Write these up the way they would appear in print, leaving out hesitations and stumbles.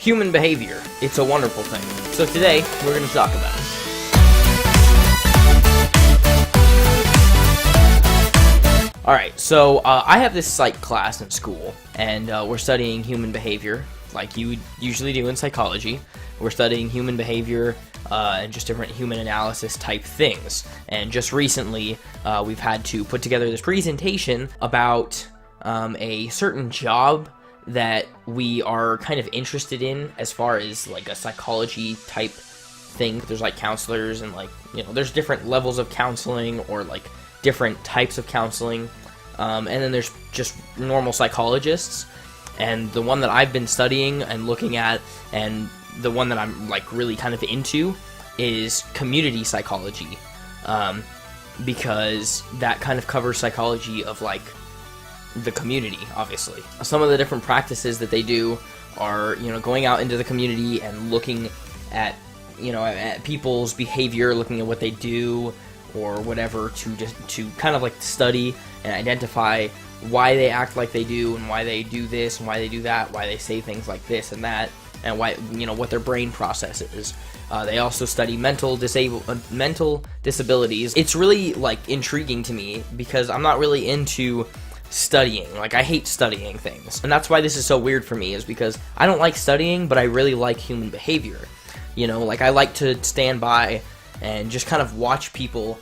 human behavior. It's a wonderful thing. So today, we're going to talk about it. Alright, so I have this psych class in school, and we're studying human behavior, like you would usually do in psychology. We're studying human behavior and just different human analysis type things. And just recently, we've had to put together this presentation about a certain job that we are kind of interested in as far as like a psychology type thing. There's like counselors and like, you know, there's different levels of counseling or like different types of counseling, and then there's just normal psychologists. And the one that I've been studying and looking at, and the one that I'm like really kind of into, is community psychology, because that kind of covers psychology of like the community. Obviously, some of the different practices that they do are, you know, going out into the community and looking at, you know, at people's behavior, looking at what they do or whatever, to kind of like study and identify why they act like they do and why they do this and why they do that, why they say things like this and that, and why, you know, what their brain process is. They also study mental disabilities. It's really like intriguing to me because I'm not really into studying. Like, I hate studying things, and that's why this is so weird for me, is because I don't like studying, but I really like human behavior. You know, like, I like to stand by and just kind of watch people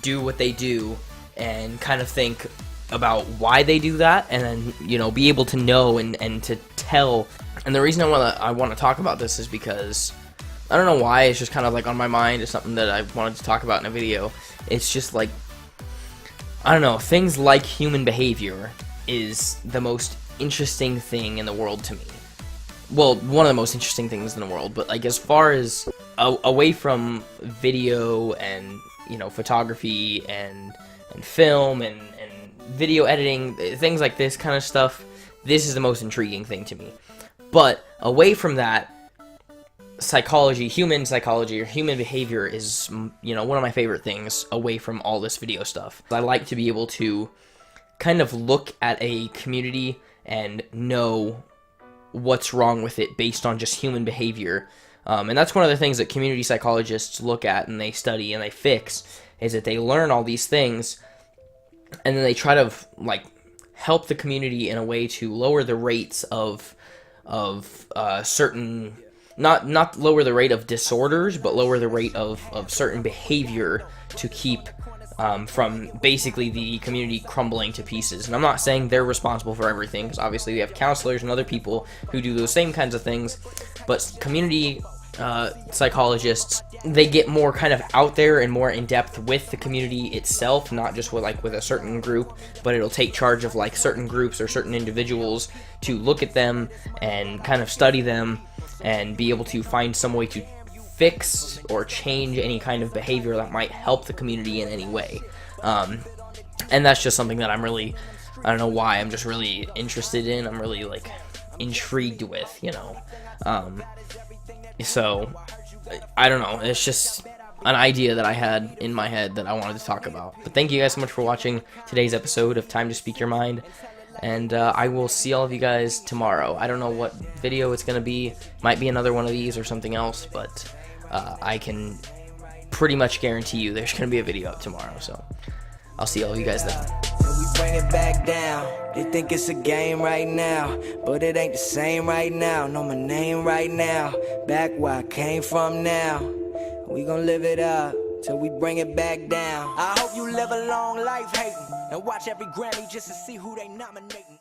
do what they do and kind of think about why they do that, and then, you know, be able to know and to tell. And the reason I want to talk about this is because I don't know why, it's just kind of like on my mind. It's something that I wanted to talk about in a video. It's just like, I don't know, things like human behavior is the most interesting thing in the world to me. Well, one of the most interesting things in the world, but like as far as away from video and, you know, photography and film and video editing, things like this kind of stuff, this is the most intriguing thing to me. But away from that, human psychology or human behavior is, you know, one of my favorite things away from all this video stuff. I like to be able to kind of look at a community and know what's wrong with it based on just human behavior. And that's one of the things that community psychologists look at and they study and they fix, is that they learn all these things and then they try to like help the community in a way to lower the rates of certain, not lower the rate of disorders, but lower the rate of certain behavior to keep from basically the community crumbling to pieces. And I'm not saying they're responsible for everything, because obviously we have counselors and other people who do those same kinds of things, but community psychologists, they get more kind of out there and more in depth with the community itself, not just with a certain group, but it'll take charge of like certain groups or certain individuals to look at them and kind of study them and be able to find some way to fix or change any kind of behavior that might help the community in any way. And that's just something that I'm really, I don't know why, I'm just really interested in. I'm really like intrigued with, you know. So I don't know, it's just an idea that I had in my head that I wanted to talk about. But thank you guys so much for watching today's episode of Time to Speak Your Mind, and I will see all of you guys tomorrow. I don't know what video it's gonna be. Might be another one of these or something else, but I can pretty much guarantee you there's gonna be a video up tomorrow. So I'll see all of you guys then. We bring it back down. They think it's a game right now, but it ain't the same right now. Know my name right now, back where I came from now. We gon' live it up till we bring it back down. I hope you live a long life hating and watch every Grammy just to see who they nominating.